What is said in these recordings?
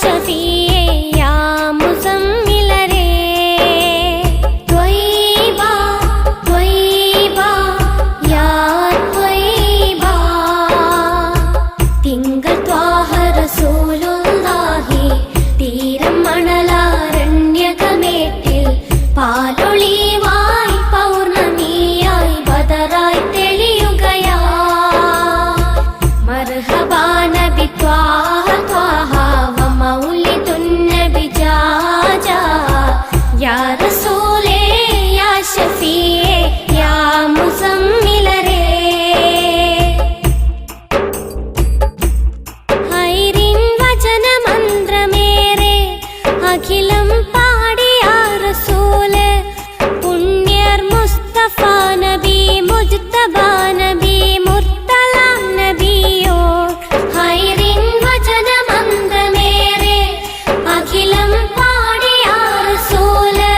शफीए या मुज़म्मिलरे त्वय्बा त्वय्बा या त्वय्बा തിങ്കൾ ത്വാഹ റസൂലുള്ളാഹി തീരം മണലാരണ്യകമേട്ടിൽ പാലൊളിവായി പൗർണമിയായി ബദറായി തെളിയുകയാ മർഹബാ നബി ത്വാഹ ത്വാഹ വ മൗലിദുൻ നബി ജാജാ യാ റസൂലേ യാ ശഫീए യാ മുസമ്മിലരേ അഖിലം പാടിയ റസൂല് പുണ്യർ മുസ്തഫ നബി മുജ്തബ നബി മുർത്തല നബിയോ ഹൈറിൻ വചനമന്ത്രമേറെ അഖിലം പാടിയ റസൂല്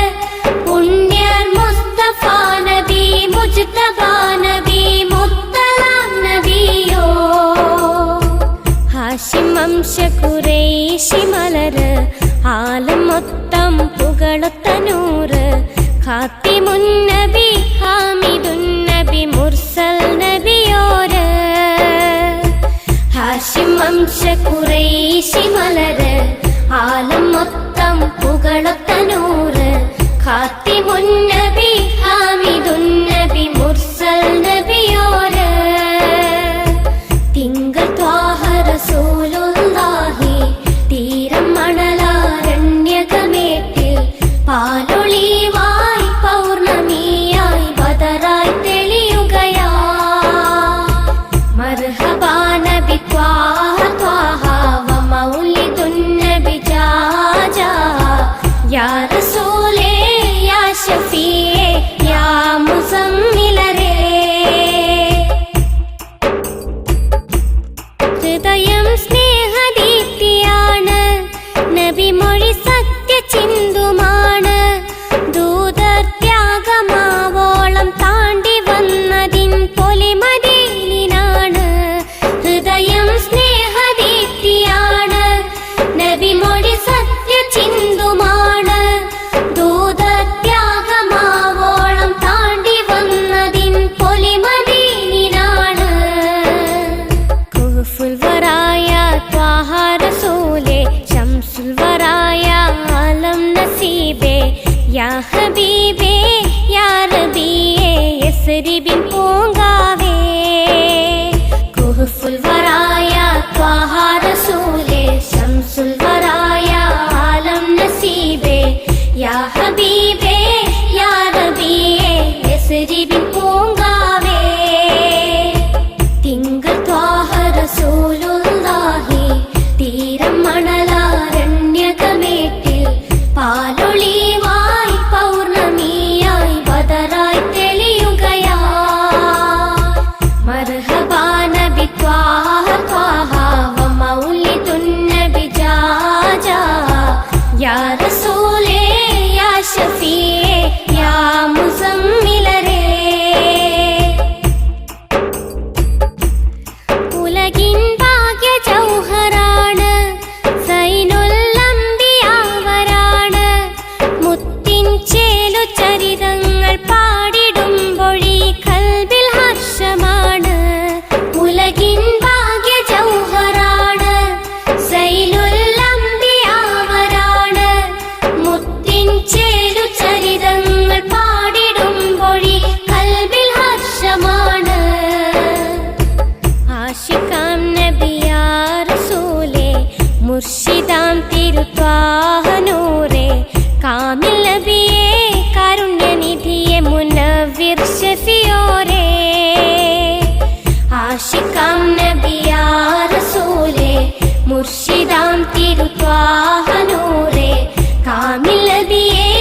പുണ്യർ മുസ്തഫ നബി മുജ്തബ നബി മുർത്തല നബിയോ ഹാഷിം വംശ ഖുറൈശി മലര് ആലം മൊത്തം പുകളൊത്ത നൂറ് ഖാത്തിമുൻ നബി ഹാമിദുൻ നബി മുർസൽ നബിയോര് ഹാഷിം വംശ ഖുറൈശി മലര് ആലം മൊത്തം പുകളൊത്ത നൂറ് ഖാത്തിമുൻ നബി ഹാമിദുൻ നബി മുർസൽ നബിയോര് തിങ്കൾ ത്വാഹ റസൂലുള്ളാഹി തീരം മണലാരണ്യകമേട്ടിൽ പാലൊളിവായി പൗർണമിയായി ബദറായി തെളിയുകയാ മർഹബാ നബി ത്വാഹ ത്വാഹ വ മൗലിദുൻ നബി ജാജാ യാ റസൂലേ യാ ശഫീए യാ മുസമ്മിലരേ ഹൃദയം സ്നേഹദീപ്തിയാണ് നബിമൊഴി സത്യചിന്തുമാണ് ദൂതർ ത്യാഗമാവോളം താണ്ടി വന്നതിൻ പൊലിമദീനിനാണ് ഹൃദയം സ്നേഹദീപ്തിയാണ് നബിമൊഴി സത്യചിന്തുമാണ് ദൂതർ ത്യാഗമാവോളം താണ്ടി വന്നതിൻ പൊലിമദീനിനാണ് കുഹ്ഫുൽ വറായ ത്വാഹ റസൂലേ ശംസുൽ വറായ ആലം നസീബേ യാ ഹബീബേ യാ റബിയേ യസ്രിബിൻ പൂങ്കാവേ കുഹ്ഫുൽ വറായ ത്വാഹ റസൂലേ ശംസുൽ വറായ ആലം നസീബേ യാ ഹബീബേ യാ റബിയേ യസ്രിബിൻ പൂങ്കാവേ തിങ്കൾ ത്വാഹ റസൂലുള്ളാഹി തീരം മണലാരണ്യകമേട്ടിൽ പാലൊളിവായി പൗർണമിയായി ബദറായി തെളിയുകയാ മർഹബാ നബി ത്വാഹ ത്വാഹ വ മൗലിദുൻ നബി ജാജാ യാ റസൂലേ യാ ശഫീए യാ മുസമ്മിലരേ ഉലകിൻ ഭാഗ്യ ജൗഹറാണ് സൈനുൽ അംബിയാവരാണ് മുത്തിൻ ചേലു ചരിതങ്ങൾ പാടിടുമ്പൊഴി കൽബിൽ ഹർഷമാണ് ഉലകിൻ ഭാഗ്യ ജൗഹറാണ് സൈനുൽ അംബിയാവരാണ് മുത്തിൻ ചേലു ചരിതങ്ങൾ പാടിടുമ്പൊഴി കൽബിൽ ഹർഷമാണ് ആശിക്കാം നബിയാ റസൂലേ മുർഷിദാം തിരുത്വാഹ നൂറേ കാമിൽ നബിയേ കാരുണ്യനിധിയെ മുനവ്വിർ ഷഫിയോരേ ആശിക്കാം നബിയാ റസൂലേ മുർഷിദാം തിരുത്വാഹ നൂറേ കാമിൽ നബിയേ